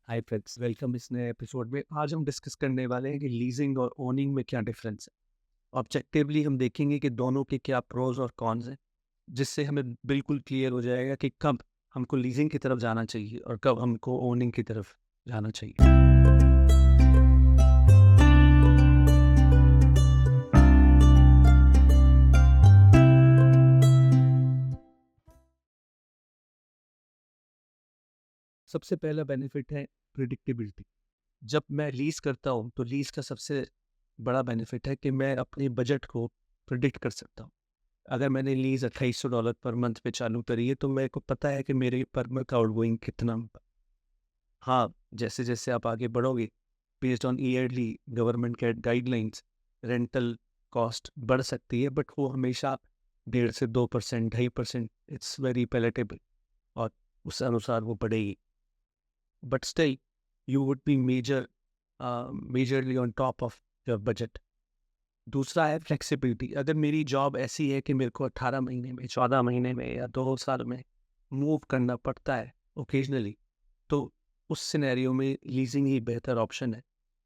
Hi friends, welcome इस नए episode में। आज हम डिस्कस करने वाले हैं कि लीजिंग और ओनिंग में क्या डिफरेंस है। ऑब्जेक्टिवली हम देखेंगे कि दोनों के क्या प्रोज और कॉन्स हैं, जिससे हमें बिल्कुल क्लियर हो जाएगा कि कब हमको लीजिंग की तरफ जाना चाहिए और कब हमको ओनिंग की तरफ जाना चाहिए। सबसे पहला बेनिफिट है प्रिडिक्टेबिलिटी। जब मैं लीज करता हूँ तो लीज का सबसे बड़ा बेनिफिट है कि मैं अपने बजट को प्रिडिक्ट कर सकता हूँ। अगर मैंने लीज $2800 पर मंथ पे चालू करी है तो मेरे को पता है कि मेरे पर मंथ आउटगोइंग कितना होगा। हाँ, जैसे जैसे आप आगे बढ़ोगे, बेस्ड ऑन ईयरली गवर्नमेंट के गाइडलाइंस, रेंटल कॉस्ट बढ़ सकती है, बट वो हमेशा 1.5 से 2%, 2.5%, इट्स वेरी पैलेटेबल, और उस अनुसार वो बढ़ेगी। But still you would be majorly on top of your budget. दूसरा है फ्लेक्सिबिलिटी। अगर मेरी जॉब ऐसी है कि मेरे को 18 महीने में, 14 महीने में या 2 साल में मूव करना पड़ता है ओकेजनली, तो उस सिनेरियो में लीजिंग ही बेहतर ऑप्शन है।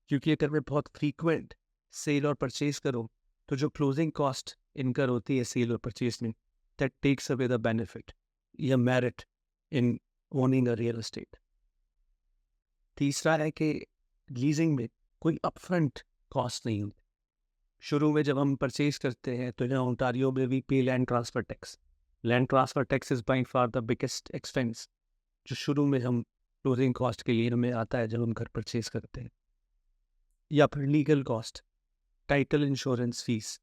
क्योंकि अगर मैं बहुत फ्रीक्वेंट सेल और परचेज करूँ तो जो क्लोजिंग कॉस्ट इनकर होती है सेल और परचेज में, that takes away the benefit या merit in owning a real estate. तीसरा है कि लीजिंग में कोई अपफ्रंट कॉस्ट नहीं होती। शुरू में जब हम परचेज करते हैं तो यहाँ ओंटारियो में भी पे land transfer tax. Land transfer tax is by far the biggest expense जो शुरू में हम क्लोजिंग कॉस्ट के लिए हमें आता है जब हम घर परचेज करते हैं। या फिर legal cost, title insurance fees,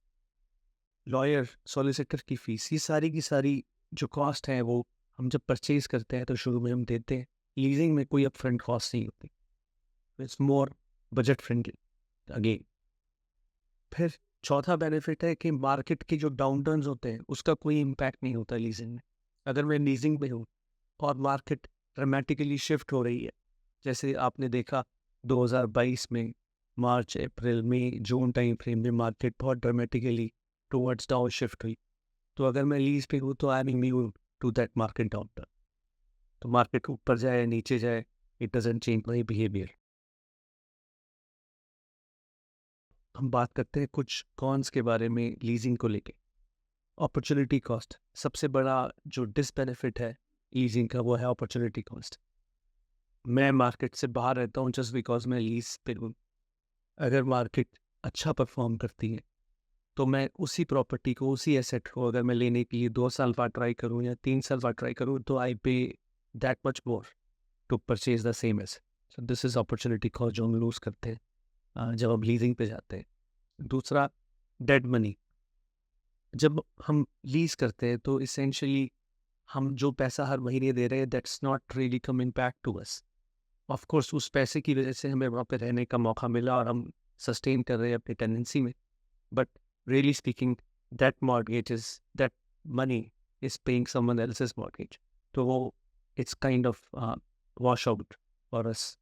lawyer solicitor की फीस, ये सारी की सारी जो कॉस्ट है वो हम जब परचेज करते हैं तो शुरू में हम देते हैं। लीजिंग में कोई अपफ्रंट कॉस्ट नहीं होती, it's more budget friendly again. फिर चौथा बेनिफिट है कि मार्केट के जो डाउन टर्न्स होते हैं उसका कोई इम्पैक्ट नहीं होता लीजिंग में। अगर मैं लीजिंग में हूँ और मार्केट ड्रामेटिकली शिफ्ट हो रही है, जैसे आपने देखा 2022 में मार्च अप्रैल मई जून टाइम फ्रेम में मार्केट बहुत ड्रामेटिकली टुवर्ड्स डाउन शिफ्ट हुई, तो अगर मैं लीज पे हूँ तो I am immune to that market down turn. तो मार्केट ऊपर जाए नीचे जाए, it doesn't change my behaviour. हम बात करते हैं कुछ कॉन्स के बारे में लीजिंग को लेके। अपॉर्चुनिटी कॉस्ट, सबसे बड़ा जो डिसबेनिफिट है लीजिंग का वो है अपॉर्चुनिटी कॉस्ट। मैं मार्केट से बाहर रहता हूँ जस्ट बिकॉज मैं लीज पे हूँ। अगर मार्केट अच्छा परफॉर्म करती है तो मैं उसी प्रॉपर्टी को, उसी एसेट को अगर मैं लेने के लिए 2 साल बाद ट्राई करूँ या 3 साल बाद ट्राई करूँ तो I pay that much more to purchase the same asset. So this is opportunity cost जो हम लूज करते हैं जब हम लीजिंग पे जाते हैं। दूसरा, डेड मनी। जब हम लीज करते हैं तो इसेंशियली हम जो पैसा हर महीने दे रहे हैं that's not really coming back to us. Of course उस पैसे की वजह से हमें वहाँ पे रहने का मौका मिला और हम सस्टेन कर रहे हैं अपनी टेंडेंसी में, but really speaking that mortgage is, that money is paying someone else's mortgage. तो वो it's kind of wash out for us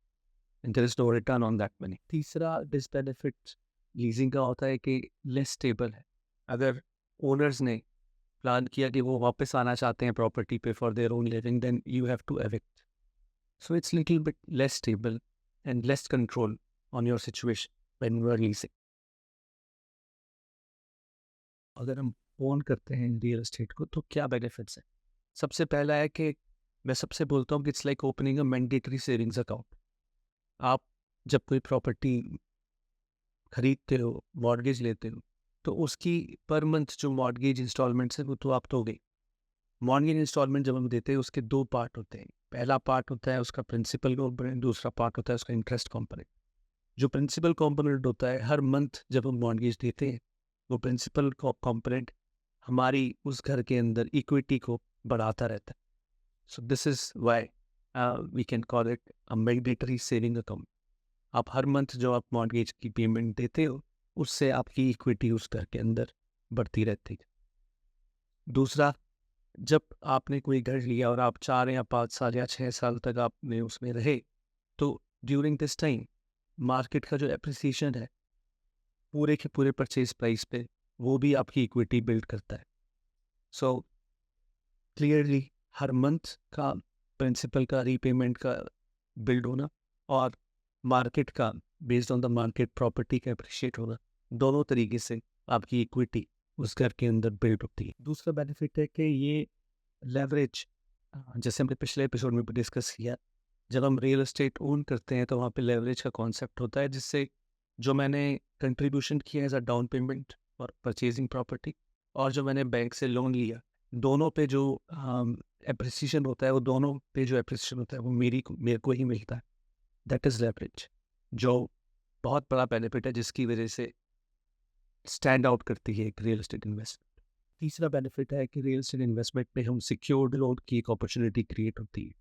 and there is no return on that money. तीसरा डिसबेनिफिट लीजिंग का होता है कि less stable है। अगर owners ने प्लान किया कि वो वापस आना चाहते हैं property pay for their own living, then you have to evict. So it's little bit less stable and less control on your situation when you are leasing. अगर हम ओन करते हैं रियल एस्टेट को तो क्या बेनिफिट्स हैं? सबसे पहला है कि मैं सबसे बोलता हूँ कि it's like opening a mandatory savings account. आप जब कोई प्रॉपर्टी खरीदते हो, मॉर्गेज लेते हो, तो उसकी पर मंथ जो मॉर्गेज इंस्टॉलमेंट्स है वो तो आप दोगे। मॉर्गेज इंस्टॉलमेंट जब हम देते हैं उसके दो पार्ट होते हैं। पहला पार्ट होता है उसका प्रिंसिपल कॉम्पोनेंट, दूसरा पार्ट होता है उसका इंटरेस्ट कॉम्पोनेंट। जो प्रिंसिपल कॉम्पोनेंट होता है, हर मंथ जब हम मॉर्गेज देते हैं वो प्रिंसिपल कॉम्पोनेंट हमारी उस घर के अंदर इक्विटी को बढ़ाता रहता है। So this is why we can call it a mandatory saving account. आप हर मंथ जो आप मॉर्गेज की पेमेंट देते हो उससे आपकी इक्विटी उस घर के अंदर बढ़ती रहती है। दूसरा, जब आपने कोई घर लिया और आप 4 या 5 साल या 6 साल तक आपने उसमें रहे, तो ड्यूरिंग दिस टाइम मार्केट का जो एप्रिसिएशन है पूरे के पूरे परचेज प्राइस पे, वो भी आपकी इक्विटी बिल्ड करता है। सो क्लियरली हर मंथ का प्रिंसिपल का रीपेमेंट का बिल्ड होना और मार्केट का based on the market property का अप्रिशिएट होना, दोनों तरीके से आपकी इक्विटी उस घर के अंदर बिल्ड होती है। दूसरा बेनिफिट है कि ये लेवरेज, जैसे हमने पिछले एपिसोड में भी डिस्कस किया, जब हम रियल एस्टेट ओन करते हैं तो वहाँ पे लेवरेज का कॉन्सेप्ट होता है, जिससे जो मैंने कंट्रीब्यूशन किया एज अ डाउन पेमेंट और परचेजिंग प्रॉपर्टी, और जो मैंने बैंक से लोन लिया, दोनों पे जो एप्रिसिएशन होता है, वो दोनों पे जो एप्रिसिएशन होता है वो मेरे को ही मिलता है। दैट इज़ लेवरेज, जो बहुत बड़ा बेनिफिट है, जिसकी वजह से स्टैंड आउट करती है एक रियल एस्टेट इन्वेस्टमेंट। तीसरा बेनिफिट है कि रियल एस्टेट इन्वेस्टमेंट में हम सिक्योर्ड लोन की एक अपॉर्चुनिटी क्रिएट होती है।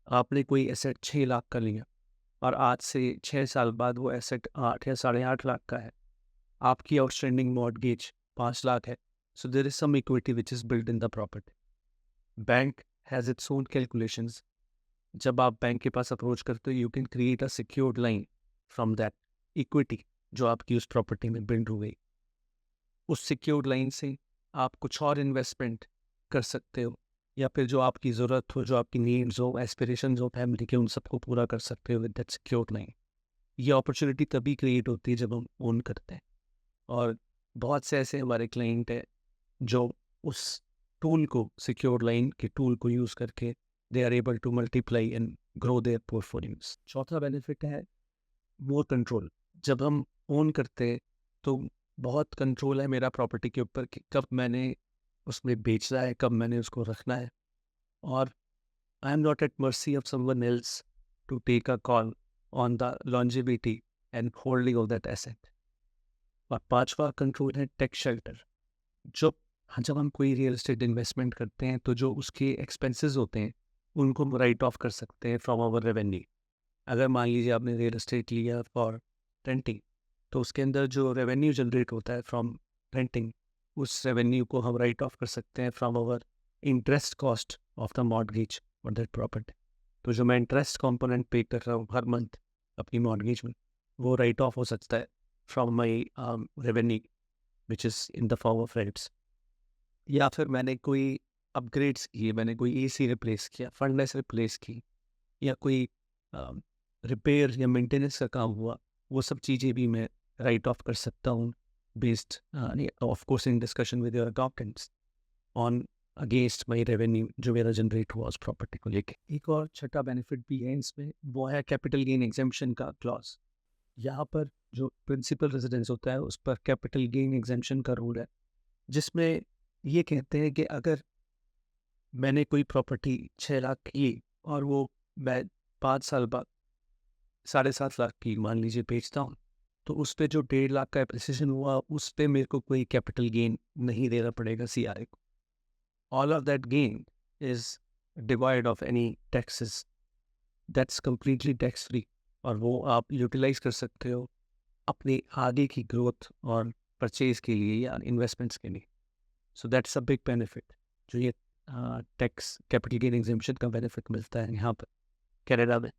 आपने कोई एसेट 6 लाख का लिया और आज से 6 साल बाद वो एसेट 8 या 8.5 लाख का है। आपकी आउटस्टैंडिंग मॉर्गेज 5 लाख है। So there is some equity which is built in the property. Bank has its own calculations. जब आप बैंक के पास अप्रोच करते हो, you can create a secured line from that equity जो आपकी उस प्रॉपर्टी में बिल्ड हो गई। उस सिक्योर्ड लाइन से आप कुछ और इन्वेस्टमेंट कर सकते हो, या फिर जो आपकी ज़रूरत हो, जो आपकी नीड्स हो, एस्पिरेशंस हो फैमिली के, उन सबको पूरा कर सकते हो विद दैट सिक्योर्ड लाइन। ये अपॉर्चुनिटी तभी क्रिएट होती है जब हम ओन करते हैं। और बहुत से ऐसे हमारे क्लाइंट हैं जो उस टूल को, सिक्योर्ड लाइन के टूल को यूज़ करके they are able to multiply and grow their portfolios. चौथा बेनिफिट है मोर कंट्रोल। जब हम ओन करते हैं तो बहुत कंट्रोल है मेरा प्रॉपर्टी के ऊपर कि कब मैंने उसमें बेचना है, कब मैंने उसको रखना है, और I am not at mercy of someone else to take a call on the longevity and holding of that asset. और पांचवा कंट्रोल है टैक्स शेल्टर। जब हम कोई रियल एस्टेट इन्वेस्टमेंट करते हैं तो जो उसके एक्सपेंसेस होते हैं उनको हम राइट ऑफ कर सकते हैं फ्रॉम आवर रेवेन्यू। अगर मान लीजिए आपने रियल एस्टेट लिया फॉर रेंटिंग, तो उसके अंदर जो रेवेन्यू जनरेट होता है फ्रॉम रेंटिंग, उस रेवेन्यू को हम राइट ऑफ कर सकते हैं from our interest cost of the mortgage और दैट प्रॉपर्टी। तो जो मैं इंटरेस्ट कंपोनेंट पे कर रहा हूँ हर मंथ अपनी मॉर्गेज में, वो राइट ऑफ हो सकता है from my revenue which is in the form of rents. या फिर मैंने कोई अपग्रेड्स किए, मैंने कोई एसी रिप्लेस किया, फर्नेस रिप्लेस की, या कोई रिपेयर या मेंटेनेंस का काम हुआ, वो सब चीज़ें भी मैं राइट ऑफ कर सकता हूँ based of course in discussion with your accountants on against my revenue जो मेरा जनरेट हुआ उस प्रॉपर्टी को लेके। एक और छठा बेनिफिट भी है इसमें, वो है कैपिटल गेन एग्जेम्पशन का क्लॉज। यहाँ पर जो प्रिंसिपल रेजिडेंस होता है उस पर कैपिटल गेन एग्जेम्पशन का रूल है, जिसमें ये कहते हैं कि अगर मैंने कोई प्रॉपर्टी 6 लाख की और वो मैं 5 साल बाद 7.5 लाख की मान लीजिए बेचता हूँ, तो उस पे जो 1.5 लाख का एप्रिसिएशन हुआ, उस पे मेरे को कोई कैपिटल गेन नहीं देना पड़ेगा सीआरए को। All of that gain is divide of any taxes, that's completely tax free, और वो आप यूटिलाइज कर सकते हो अपनी आगे की ग्रोथ और परचेज के लिए या इन्वेस्टमेंट्स के लिए। So that's a big benefit जो ये टैक्स कैपिटल गेन एग्जेम्पशन का बेनिफिट मिलता है यहाँ पर कनाडा में।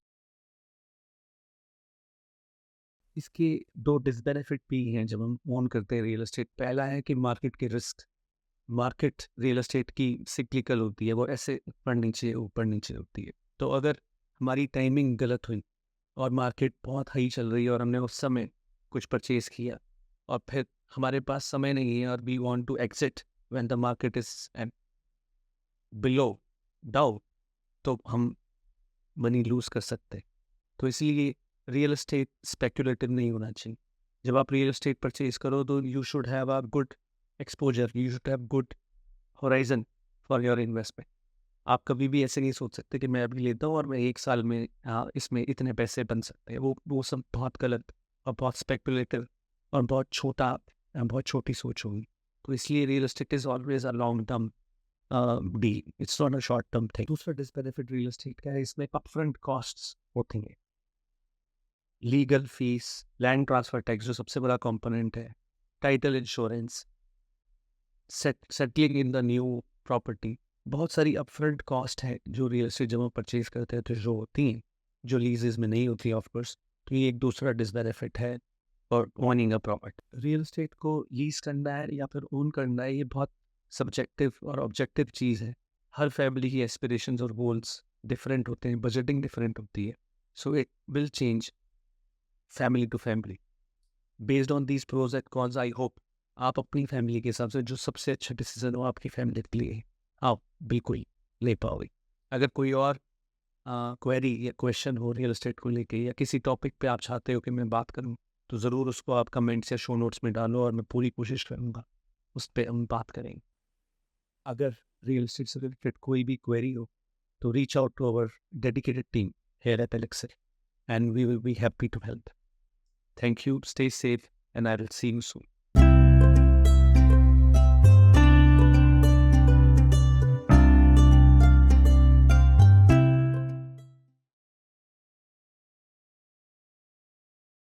इसके दो डिसबेनिफिट भी हैं जब हम ओन करते हैं रियल एस्टेट। पहला है कि मार्केट के रिस्क। मार्केट रियल एस्टेट की सिक्लिकल होती है, वो ऐसे ऊपर नीचे होती है। तो अगर हमारी टाइमिंग गलत हुई और मार्केट बहुत हाई चल रही है और हमने उस समय कुछ परचेज किया, और फिर हमारे पास समय नहीं है और we want to exit when the market is below down, तो हम मनी लूज कर सकते हैं। तो इसलिए रियल एस्टेट स्पेक्युलेटिव नहीं होना चाहिए। जब आप रियल एस्टेट परचेज करो तो you should have a good exposure, you should have good horizon for your investment. आप कभी भी ऐसे नहीं सोच सकते कि मैं अभी लेता हूँ और मैं 1 साल में इसमें इतने पैसे बन सकते हैं। वो सब बहुत गलत और बहुत स्पेक्युलेटिव और बहुत छोटी सोच होगी। तो इसलिए real estate is always a long term deal, it's not a short term thing. दूसरा डिसबेनिफिट रियल एस्टेट का है, इसमें अपफ्रंट कॉस्ट्स होती हैं, legal fees, land transfer tax जो सबसे बड़ा कंपोनेंट है, title insurance, settling in the new property. बहुत सारी अपफ्रंट कॉस्ट है जो रियल एस्टेट जब हम परचेज करते हैं तो जो होती हैं, जो लीजेस में नहीं होती ऑफ कोर्स। तो ये एक दूसरा डिसबेनिफिट है और owning a property. Real estate को लीज करना है या फिर ओन करना है, ये बहुत सब्जेक्टिव और ऑब्जेक्टिव चीज़ है। हर फैमिली की एस्पिरेशंस और गोल्स डिफरेंट होते हैं, बजटिंग डिफरेंट होती है। So it will change family to family. Based on these pros and cons, I hope आप अपनी फैमिली के हिसाब से जो सबसे अच्छा डिसीजन हो आपकी फैमिली के लिए आप बिल्कुल ले पाओगे। अगर कोई और क्वेरी या क्वेश्चन हो रियल एस्टेट को लेके या किसी टॉपिक पे आप चाहते हो कि मैं बात करूं, तो ज़रूर उसको आप कमेंट्स या शो नोट्स में डालो और मैं पूरी कोशिश करूंगा उस पर हम बात करेंगे। अगर रियल एस्टेट से रिलेटेड कोई भी क्वेरी हो तो reach out to our dedicated team here at Elixir, and we will be happy to help. Thank you, stay safe, and I will see you soon.